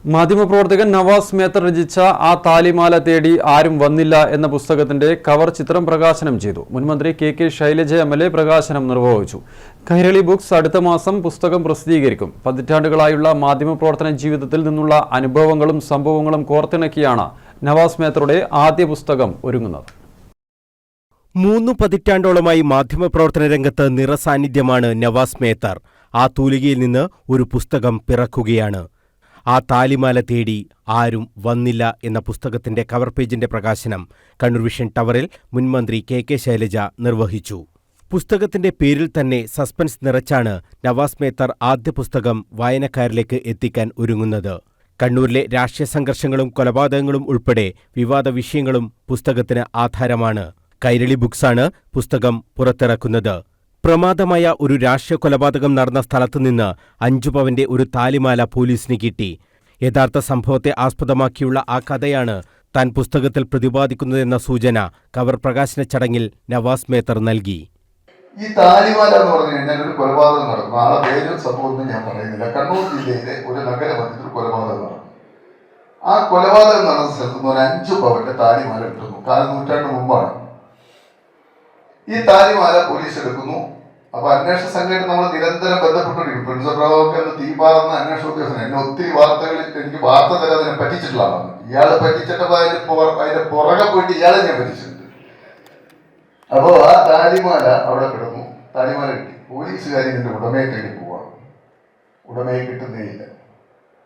മാധ്യമപ്രവർത്തകൻ നവാസ് മേത്തർ രചിച്ച ആ താലിമാല തേടി ആരും വന്നില്ല എന്ന പുസ്തകത്തിന്റെ കവർ ചിത്രം പ്രകാശനം ചെയ്തു. മുൻമന്ത്രി കെ ശൈലജ എം.എൽ.എ. പ്രകാശനം നിർവഹിച്ചു. കൈരളി ബുക്സ് അടുത്ത മാസം പുസ്തകം പ്രസിദ്ധീകരിക്കും. പതിറ്റാണ്ടുകളായുള്ള മാധ്യമപ്രവർത്തന ജീവിതത്തിൽ നിന്നുള്ള അനുഭവങ്ങളും സംഭവങ്ങളും കോർത്തിണക്കിയാണ് നവാസ് മേത്തറുടെ ആദ്യ പുസ്തകം ഒരുങ്ങുന്നത്. 3 പതിറ്റാണ്ടോളമായി മാധ്യമപ്രവർത്തന രംഗത്ത് നിറസാന്നിധ്യമാണ് നവാസ് മേത്തർ. ആ തൂലികയിൽ നിന്ന് ഒരു പുസ്തകം പിറക്കുകയാണ്. ആ താലിമാല തേടി ആരും വന്നില്ല എന്ന പുസ്തകത്തിന്റെ കവർ പേജിന്റെ പ്രകാശനം കണ്ണൂർ വിഷൻ ടവറിൽ മുൻമന്ത്രി കെ ശൈലജ നിർവഹിച്ചു. പുസ്തകത്തിന്റെ പേരിൽ തന്നെ സസ്പെൻസ് നിറച്ചാണ് നവാസ് മേത്തർ ആദ്യ പുസ്തകം വായനക്കാരിലേക്ക് എത്തിക്കാൻ ഒരുങ്ങുന്നത്. കണ്ണൂരിലെ രാഷ്ട്രീയ സംഘർഷങ്ങളും കൊലപാതകങ്ങളും ഉൾപ്പെടെ വിവാദ വിഷയങ്ങളും പുസ്തകത്തിന് ആധാരമാണ്. കൈരളി ബുക്സാണ് പുസ്തകം പുറത്തിറക്കുന്നത്. പ്രമാദമായ ഒരു രാഷ്ട്രീയ കൊലപാതകം നടന്ന സ്ഥലത്തുനിന്ന് 5 പവന്റെ ഒരു താലിമാല പോലീസിന് കിട്ടി. യഥാർത്ഥ സംഭവത്തെ ആസ്പദമാക്കിയുള്ള ആ കഥയാണ് താൻ പുസ്തകത്തിൽ പ്രതിപാദിക്കുന്നതെന്ന സൂചന കവർ പ്രകാശന ചടങ്ങിൽ നവാസ് മേത്തർ നൽകി. ഈ താലിമാല എന്ന് പറഞ്ഞു കഴിഞ്ഞാൽ ഒരു കൊലപാതകം നടക്കും. ആ പേരും സംഭവമൊന്നും ഞാൻ പറയുന്നില്ല. കണ്ണൂർ ജില്ലയിലെ ഒരു നഗരമധ്യത്തിൽ കൊലപാതകം നടക്കും. ആ കൊലപാതകം നടന്ന സ്ഥലത്ത് നിന്ന് ഒരു 5 പവന്റെ താലിമാല കിട്ടുന്നു. 4 നൂറ്റാണ്ട് മുമ്പാണ് ഈ താലിമാല പോലീസ് എടുക്കുന്നു. അപ്പൊ അന്വേഷണ സംഘമായിട്ട് നമ്മൾ നിരന്തരം ബന്ധപ്പെട്ടുകൊണ്ടിരിക്കും. പ്രിൻസിപ്പൽ പ്രഭാവർക്ക് തീപാറുന്ന അന്വേഷണ ഉദ്യോഗസ്ഥൻ എന്നെ ഒത്തിരി വാർത്തകളിൽ എനിക്ക് വാർത്ത തരാൻ അതിനെ പറ്റിച്ചിട്ടുള്ള ആളാണ്. ഇയാളെ പറ്റിച്ചിട്ടപ്പോ അതിന്റെ പുറകെ പോയിട്ട് ഇയാളെ ഞാൻ പറ്റിച്ചിട്ടുണ്ട്. അപ്പോ ആ താലിമാല അവിടെ കിടന്നു. താലിമാല കിട്ടി. പോലീസുകാർ ഇതിന്റെ ഉടമയെ തേടി പോവാണ്. ഉടമയെ കിട്ടുന്നേയില്ല.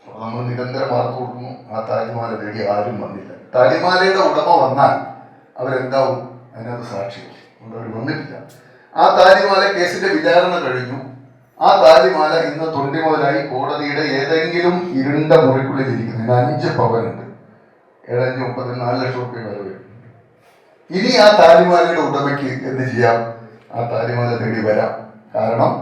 അപ്പൊ നമ്മൾ നിരന്തരം വാർത്ത കൊടുക്കുന്നു. ആ താലിമാല തേടി ആരും വന്നില്ല. താലിമാലയുടെ ഉടമ വന്നാൽ അവരെന്താവും? അതിനകത്ത് സാക്ഷി അവർ വന്നിട്ടില്ല. ആ താലിമാല കേസിന്റെ വിചാരണ കഴിഞ്ഞു. ആ താലിമാല ഇന്ന് തൊണ്ടി മുതലായി കോടതിയുടെ ഏതെങ്കിലും ഇരുണ്ട മുറിക്കുള്ളിൽ ഇരിക്കുന്നു. 5 പവനുണ്ട്. 7, 5, 30, 4 ലക്ഷം രൂപ വില വരും. ഇനി ആ താലിമാലയുടെ ഉടമയ്ക്ക് എന്ത് ചെയ്യാം? ആ താലിമാല തേടി വരാം. കാരണം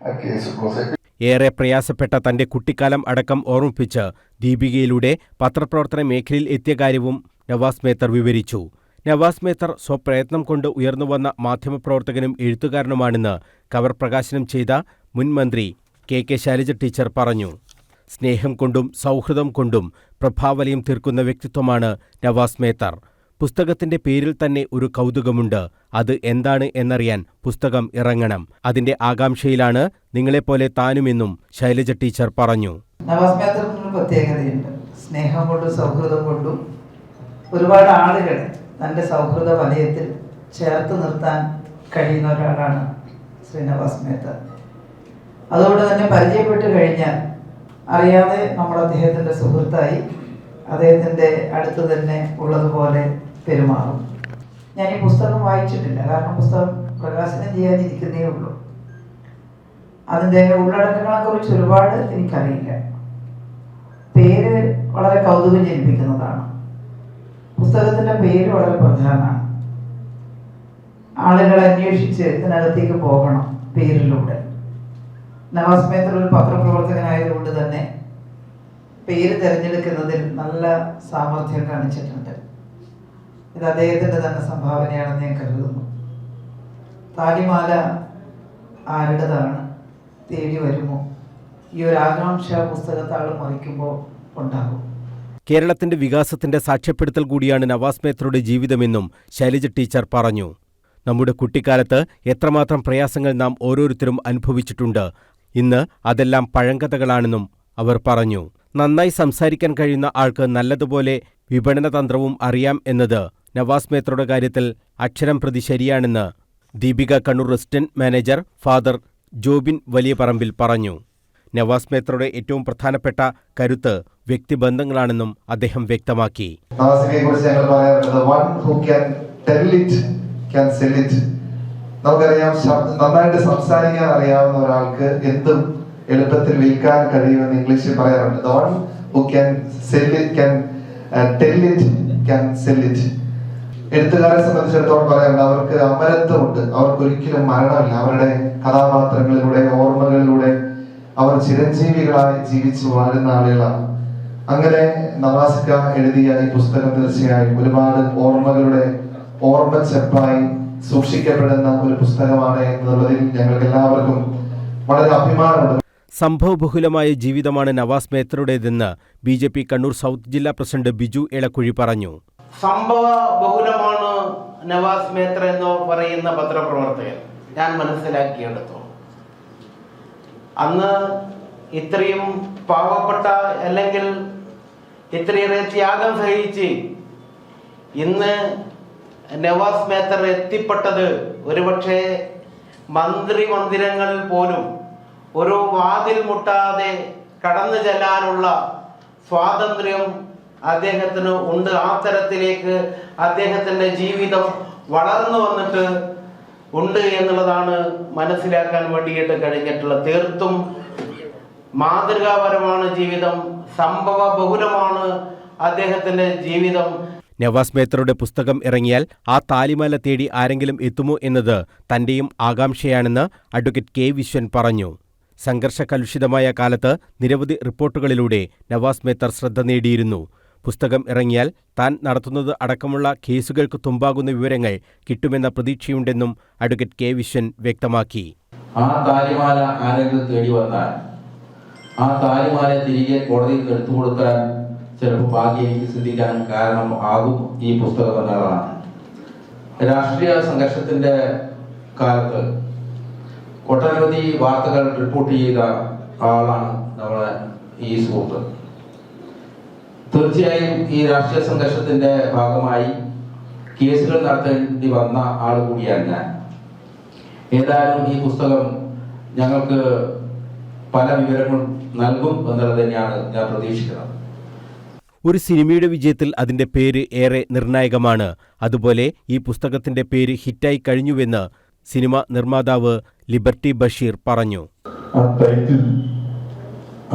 ആ കേസ് പ്രോസസ് ഏറെ പ്രയാസപ്പെട്ട തന്റെ കുട്ടിക്കാലം അടക്കം ഓർമ്മിപ്പിച്ച് ദീപികയിലൂടെ പത്രപ്രവർത്തന മേഖലയിൽ എത്തിയ കാര്യവും നവാസ് മേത്തർ വിവരിച്ചു. നവാസ് മേത്തർ സ്വപ്രയത്നം കൊണ്ട് ഉയർന്നുവന്ന മാധ്യമപ്രവർത്തകനും എഴുത്തുകാരനുമാണെന്ന് കവർ പ്രകാശനം ചെയ്ത മുൻമന്ത്രി കെ ശൈലജ ടീച്ചർ പറഞ്ഞു. സ്നേഹം കൊണ്ടും സൗഹൃദം കൊണ്ടും പ്രഭാവലയം തീർക്കുന്ന വ്യക്തിത്വമാണ് നവാസ് മേത്തർ. പുസ്തകത്തിന്റെ പേരിൽ തന്നെ ഒരു കൗതുകമുണ്ട്. അത് എന്താണ് എന്നറിയാൻ പുസ്തകം ഇറങ്ങണം. അതിന്റെ ആകാംക്ഷയിലാണ് നിങ്ങളെപ്പോലെ താനുമെന്നും ശൈലജ ടീച്ചർ പറഞ്ഞു. നവാസ് മേത്തറിന് പ്രത്യേകതയുണ്ട്. സ്നേഹം കൊണ്ടും സൗഹൃദം കൊണ്ടും ഒരുപാട് ആളുകളെ തൻ്റെ സൗഹൃദ വലയത്തിൽ ചേർത്ത് നിർത്താൻ കഴിയുന്ന ഒരാളാണ് ശ്രീ നവാസ് മേത്തർ. അതുകൊണ്ട് തന്നെ പരിചയപ്പെട്ട് കഴിഞ്ഞാൽ അറിയാതെ നമ്മൾ അദ്ദേഹത്തിൻ്റെ സുഹൃത്തായി അദ്ദേഹത്തിൻ്റെ അടുത്ത് തന്നെ ഉള്ളതുപോലെ പെരുമാറും. ഞാൻ ഈ പുസ്തകം വായിച്ചിട്ടില്ല. കാരണം പുസ്തകം പ്രകാശനം ചെയ്യാനിരിക്കുന്നേ ഉള്ളൂ. അതിൻ്റെ ഉള്ളടക്കങ്ങളെക്കുറിച്ച് ഒരുപാട് എനിക്കറിയില്ല. പേര് വളരെ കൗതുകം ജനിപ്പിക്കുന്നതാണ്. പുസ്തകത്തിന്റെ പേര് വളരെ പ്രധാനമാണ്. ആളുകൾ അന്വേഷിച്ച് ഇതിനകത്തേക്ക് പോകണം പേരിലൂടെ. നവാസ് മേത്തർ ഒരു പത്രപ്രവർത്തകനായതുകൊണ്ട് തന്നെ പേര് തിരഞ്ഞെടുക്കുന്നതിൽ നല്ല സാമർഥ്യം കാണിച്ചിട്ടുണ്ട്. ഇത് അദ്ദേഹത്തിന്റെ തന്നെ സംഭാവനയാണെന്ന് ഞാൻ കരുതുന്നു. താലിമാല ആരുടേതാണ്? തേടി വരുമോ? ഈ ഒരു ആകാംക്ഷ പുസ്തകത്താൾ മറിക്കുമ്പോൾ ഉണ്ടാകും. കേരളത്തിന്റെ വികാസത്തിന്റെ സാക്ഷ്യപ്പെടുത്തൽ കൂടിയാണ് നവാസ് മേത്തറുടെ ജീവിതമെന്നും ശൈലജ ടീച്ചർ പറഞ്ഞു. നമ്മുടെ കുട്ടിക്കാലത്ത് എത്രമാത്രം പ്രയാസങ്ങൾ നാം ഓരോരുത്തരും അനുഭവിച്ചിട്ടുണ്ട്. ഇന്ന് അതെല്ലാം പഴങ്കഥകളാണെന്നും അവർ പറഞ്ഞു. നന്നായി സംസാരിക്കാൻ കഴിയുന്ന ആൾക്ക് നല്ലതുപോലെ വിപണന തന്ത്രവും അറിയാം എന്നത് നവാസ് മേത്തറുടെ കാര്യത്തിൽ അക്ഷരം പ്രതി ശരിയാണെന്ന് Deepika Kannur resident manager father Jobin വലിയ പറമ്പിൽ പറഞ്ഞു. നവാസ് മേത്തറുടെ ഏറ്റവും പ്രധാനപ്പെട്ട കരുത്ത് വ്യക്തിബന്ധങ്ങളാണെന്നും അദ്ദേഹം വ്യക്തമാക്കി. നമുക്കറിയാം, നന്നായിട്ട് സംസാരിക്കാൻ അറിയാവുന്ന ഒരാൾക്ക് എന്തും എളുപ്പത്തിൽ വിൽക്കാൻ കഴിയുമെന്ന് ഇംഗ്ലീഷിൽ പറയാറുണ്ട്. The one who can sell it can tell it can sell it. എഴുത്തുകാരെ സംബന്ധിച്ചിടത്തോളം പറയാറുണ്ട്, അവർക്ക് അമരത്വമുണ്ട്. അവർക്ക് ഒരിക്കലും മരണമില്ല. അവരുടെ കഥാപാത്രങ്ങളിലൂടെ, ഓർമ്മകളിലൂടെ അവർ ചിരഞ്ജീവികളായി ജീവിച്ചു വളരുന്ന ആളുകളാണ്. അങ്ങനെ നവാസിക എഴുതിയ ഈ പുസ്തകം തീർച്ചയായും ഒരുപാട് ഓർമ്മകളുടെ ഓർമ്മച്ചെപ്പായി സൂക്ഷിക്കപ്പെടുന്ന ഒരു പുസ്തകമാണ് എന്നുള്ളതിൽ ഞങ്ങൾക്ക് എല്ലാവർക്കും വളരെ അഭിമാനമുണ്ട്. സംഭവബഹുലമായ ജീവിതമാണ് നവാസ് മേത്തറുടേതെന്ന് BJP കണ്ണൂർ സൗത്ത് ജില്ലാ പ്രസിഡന്റ് ബിജു എളക്കുഴി പറഞ്ഞു. സംഭവ ബഹുലമാണ് നവാസ് മേത്തർ എന്ന് പറയുന്ന പത്രപ്രവർത്തകൻ ഞാൻ മനസ്സിലാക്കിയെടുത്തോളം. അന്ന് ഇത്രയും പാവപ്പെട്ട അല്ലെങ്കിൽ ഇത്രയേറെ ത്യാഗം സഹിച്ച് ഇന്ന് നവാസ് മേത്തർ എത്തിപ്പെട്ടത് ഒരുപക്ഷെ മന്ദിരങ്ങളിൽ പോലും ഒരു വാതിൽ മുട്ടാതെ കടന്നു ചെല്ലാനുള്ള സ്വാതന്ത്ര്യം അദ്ദേഹത്തിന് ഉണ്ട്. ആ തരത്തിലേക്ക് അദ്ദേഹത്തിൻ്റെ ജീവിതം വളർന്നു വന്നിട്ട് ഉണ്ട് എന്നുള്ളതാണ് മനസ്സിലാക്കാൻ വേണ്ടിയിട്ട് കഴിഞ്ഞിട്ടുള്ളത്. തീർത്തും മാതൃകാപരമാണ് ജീവിതം, സംഭവ ബഹുലമാണ് അദ്ദേഹത്തിൻ്റെ ജീവിതം. നവാസ് മേത്തറുടെ പുസ്തകം ഇറങ്ങിയാൽ ആ താലിമാല തേടി ആരെങ്കിലും എത്തുമോ എന്നത് തന്റെയും ആകാംക്ഷയാണെന്ന് അഡ്വക്കേറ്റ് കെ വിശ്വൻ പറഞ്ഞു. സംഘർഷകലുഷിതമായ കാലത്ത് നിരവധി റിപ്പോർട്ടുകളിലൂടെ നവാസ് മേത്തർ ശ്രദ്ധ നേടിയിരുന്നു. പുസ്തകം ഇറങ്ങിയാൽ താൻ നടത്തുന്നത് അടക്കമുള്ള കേസുകൾക്ക് തുമ്പാകുന്ന വിവരങ്ങൾ കിട്ടുമെന്ന പ്രതീക്ഷയുണ്ടെന്നും അഡ്വക്കേറ്റ് കെ വിശ്വൻ വ്യക്തമാക്കി. ആ താലിമാല ആരെങ്കിലും തേടി വന്നാൽ ആ താലിമാല തിരികെ കോടതിയിൽ നിന്ന് എടുത്തു കൊടുക്കാൻ ചിലപ്പോൾ ഭാഗ്യം എനിക്ക് സിദ്ധിക്കാൻ കാരണം ആകും ഈ പുസ്തകം എന്നതാണ്. രാഷ്ട്രീയ സംഘർഷത്തിന്റെ കാലത്ത് ഒട്ടനവധി വാർത്തകൾ റിപ്പോർട്ട് ചെയ്ത ആളാണ് നമ്മളെ ഈ സുഹൃത്ത്. തീർച്ചയായും ഈ രാഷ്ട്രീയ സംഘർഷത്തിന്റെ ഭാഗമായി കേസുകൾ നടത്തേണ്ടി വന്ന ആൾ കൂടിയാണ് ഞാൻ. ഏതായാലും ഈ പുസ്തകം ഞങ്ങൾക്ക് പല വിവരങ്ങളും നൽകും എന്നുള്ളത് തന്നെയാണ് ഞാൻ പ്രതീക്ഷിക്കുന്നത്. ഒരു സിനിമയുടെ വിജയത്തിൽ അതിന്റെ പേര് ഏറെ നിർണായകമാണ്. അതുപോലെ ഈ പുസ്തകത്തിന്റെ പേര് ഹിറ്റായി കഴിഞ്ഞുവെന്ന് സിനിമ നിർമ്മാതാവ് ലിബർട്ടി ബഷീർ പറഞ്ഞു. ആ ടൈറ്റിൽ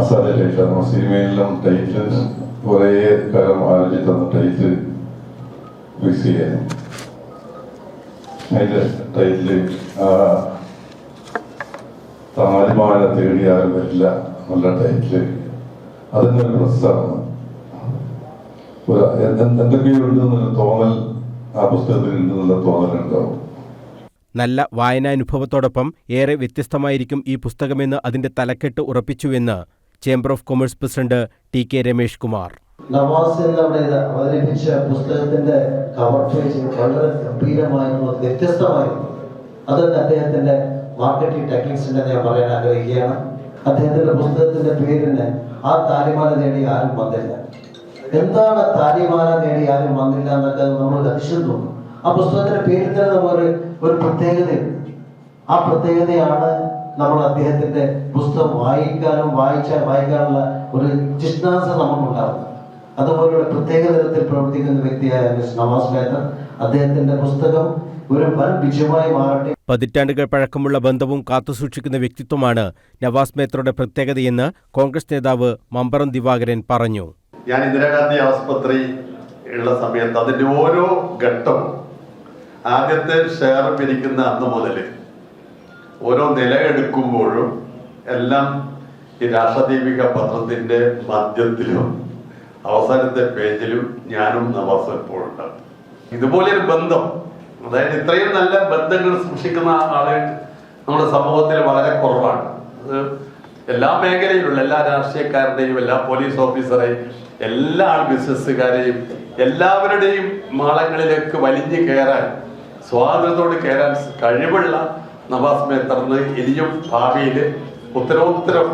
അസാധ്യമായിട്ടാണ്. സിനിമയെല്ലാം ടൈറ്റിൽ കുറേ കാലം ആലോചിച്ച് തന്ന ടൈറ്റിൽ ഫിക്സ് ചെയ്യാൻ. അതിന്റെ ടൈറ്റില് താലിമാല തേടിയാലും വരില്ല എന്നുള്ള ടൈറ്റില് അതിൻ്റെ ഒരു പ്രൊസസ്സാണ്. എന്തൊക്കെയോ ഉണ്ടെന്നുള്ള തോന്നൽ ആ പുസ്തകത്തിൽ ഉണ്ടെന്നുള്ള തോന്നലുണ്ടാവും. നല്ല വായനാനുഭവത്തോടൊപ്പം ഏറെ വ്യത്യസ്തമായിരിക്കും ഈ പുസ്തകമെന്ന് അതിന്റെ തലക്കെട്ട് ഉറപ്പിച്ചുവെന്ന് chamber of commerce president TK Ramesh Kumar. Navas എന്നവിടെ അവതരിപ്പിച്ച പുസ്തകത്തിന്റെ കവർ പേജ് വളരെ ഗംഭീരമായിരുന്നു, വ്യത്യസ്തമായിരുന്നു. അതൊക്കെ അദ്ദേഹത്തിന്റെ മാർക്കറ്റിംഗ് ടെക്നിക്സിന്റെ ഞാൻ പറയാൻ ആഗ്രഹിക്കുകയാണ്. അദ്ദേഹത്തിന്റെ പുസ്തകത്തിന്റെ പേരിന് ആ താലിമാല നേടി ആരും വന്നില്ല. എന്താണ് താലിമാല നേടി ആരും വന്നില്ല എന്നൊക്കെ നമ്മൾ അതിശയം തോന്നും. ആ പുസ്തകത്തിന്റെ പേരിൽ തന്നെ നമുക്ക് ഒരു പ്രത്യേകതയുണ്ട്. ആ പ്രത്യേകതയാണ് നമ്മൾ അദ്ദേഹത്തിന്റെ പുസ്തകം വായിക്കാനുള്ള ഒരു ജിജ്ഞാസ നമുക്കുണ്ടാകുന്നത്. അതുപോലുള്ള പ്രത്യേക തരത്തിൽ പ്രവർത്തിക്കുന്ന വ്യക്തിയായ നവാസ് മേത്തർ, അദ്ദേഹത്തിന്റെ പുസ്തകം ഒരു വൻ വിജയമായി മാറട്ടെ. പതിറ്റാണ്ടുകൾ പഴക്കമുള്ള ബന്ധവും കാത്തുസൂക്ഷിക്കുന്ന വ്യക്തിത്വമാണ് നവാസ് മേത്തറുടെ പ്രത്യേകതയെന്ന് കോൺഗ്രസ് നേതാവ് മമ്പറം ദിവാകരൻ പറഞ്ഞു. ഞാൻ ഇന്ദിരാഗാന്ധി ആസ്പത്രി ഉള്ള സമയത്ത് അതിന്റെ ഓരോ ഘട്ടവും ആദ്യത്തെ ഷെയർ പിരിക്കുന്ന അന്ന് മുതൽ ഓരോ നില എടുക്കുമ്പോഴും എല്ലാം ഈ രാഷ്ട്രദീപിക പത്രത്തിന്റെ മധ്യത്തിലും അവസാനത്തെ പേജിലും ഞാനും നവാസും എപ്പോഴുണ്ടാകും. ഇതുപോലൊരു ബന്ധം, അതായത് ഇത്രയും നല്ല ബന്ധങ്ങൾ സൂക്ഷിക്കുന്ന ആളെ നമ്മുടെ സമൂഹത്തിൽ വളരെ കുറവാണ്. അത് എല്ലാ മേഖലയിലുള്ള എല്ലാ രാഷ്ട്രീയക്കാരുടെയും എല്ലാ പോലീസ് ഓഫീസറെയും എല്ലാ ബിസിനസ്സുകാരെയും എല്ലാവരുടെയും മാളങ്ങളിലേക്ക് വലിഞ്ഞു കയറാൻ, സ്വാതന്ത്ര്യത്തോട് കയറാൻ കഴിവുള്ള നവാസ് മേത്തറിന് ഇനിയും ഭാവിയിൽ ഉത്തരോത്തരം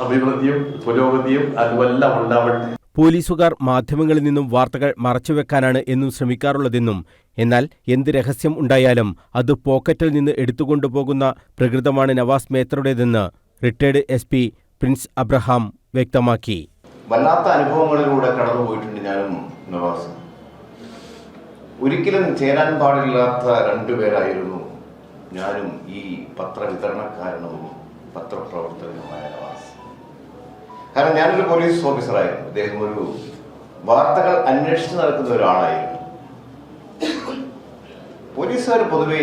അഭിവൃദ്ധിയും പുരോഗതിയും അതുമെല്ലാം ഉണ്ടാവട്ടെ. പോലീസുകാർ മാധ്യമങ്ങളിൽ നിന്നും വാർത്തകൾ മറച്ചുവെക്കാനാണ് എന്നും ശ്രമിക്കാറുള്ളതെന്നും എന്നാൽ എന്ത് രഹസ്യം ഉണ്ടായാലും അത് പോക്കറ്റിൽ നിന്ന് എടുത്തുകൊണ്ടുപോകുന്ന പ്രകൃതമാണ് നവാസ് മേത്തറുടേതെന്ന് റിട്ടയർഡ് SP പ്രിൻസ് അബ്രഹാം വ്യക്തമാക്കി. വല്ലാത്ത അനുഭവങ്ങളിലൂടെ കടന്നുപോയിട്ടുണ്ട് ഞാനും നവാസ്. ഒരിക്കലും ചേരാൻ പാടില്ലാത്ത രണ്ടുപേരായിരുന്നു ഞാനും ഈ പത്രവിതരണക്കാരനും പത്രപ്രവർത്തകനുമായ നവാസ്. കാരണം ഞാനൊരു പോലീസ് ഓഫീസറായിരുന്നു, അദ്ദേഹം ഒരു വാർത്തകൾ അന്വേഷിച്ച് നടക്കുന്ന ഒരാളായിരുന്നു. പോലീസുകാർ പൊതുവെ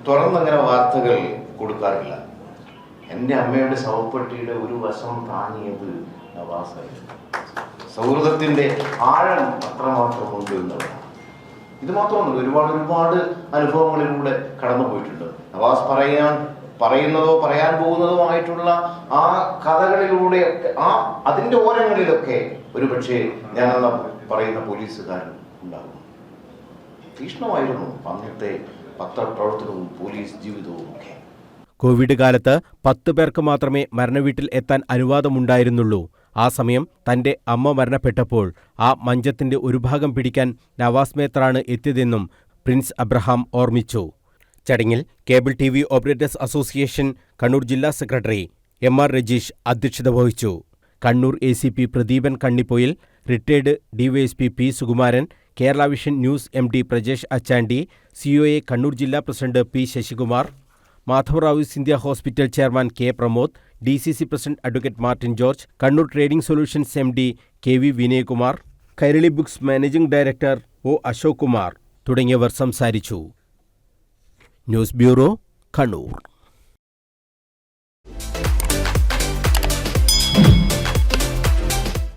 തുറന്നങ്ങനെ വാർത്തകൾ കൊടുക്കാറില്ല. എൻ്റെ അമ്മയുടെ ശവപ്പെട്ടിയുടെ ഒരു വശം താങ്ങിയത് നവാസായിരുന്നു. സൗഹൃദത്തിൻ്റെ ആഴം അത്രമാത്രമുണ്ട് എന്നുള്ളതാണ്. ഇത് മാത്രമൊന്നുമില്ല, ഒരുപാട് അനുഭവങ്ങളിലൂടെ കടന്നു പോയിട്ടുണ്ട്. നവാസ് പറയുന്നതോ പറയാൻ പോകുന്നതോ ആയിട്ടുള്ള ആ കഥകളിലൂടെയൊക്കെ അതിൻ്റെ ഓരങ്ങളിലൊക്കെ ഒരുപക്ഷെ ഞാനെന്ന പറയുന്ന പോലീസുകാരൻ ഉണ്ടാകും. തീക്ഷ്ണമായിരുന്നു അന്നത്തെ പത്രപ്രവർത്തനവും പോലീസ് ജീവിതവും ഒക്കെ. കോവിഡ് കാലത്ത് 10 പേർക്ക് മാത്രമേ മരണവീട്ടിൽ എത്താൻ അനുവാദമുണ്ടായിരുന്നുള്ളൂ. ആ സമയം തന്റെ അമ്മ മരണപ്പെട്ടപ്പോൾ ആ മഞ്ചത്തിന്റെ ഒരു ഭാഗം പിടിക്കാൻ നവാസ് മേത്തറാണ് എത്തിയതെന്നും പ്രിൻസ് അബ്രഹാം ഓർമ്മിച്ചു. ചടങ്ങിൽ cable TV operators association Kannur ജില്ലാ സെക്രട്ടറി MR രജീഷ് അധ്യക്ഷത വഹിച്ചു. Kannur ACP Pradeepan Kannippoyil, retired DYSP P Sukumaran, Kerala vision news MD Prajesh Achandi, COA Kannur ജില്ലാ president P Sasikumar, Madhavarao Scindia hospital chairman K Pramod, DCC president advocate Martin George, Kannur trading solutions MD KV Vinayakumar, Kairali books managing director O Ashok Kumar തുടങ്ങിയവർ സംസാരിച്ചു. News bureau, Kannur.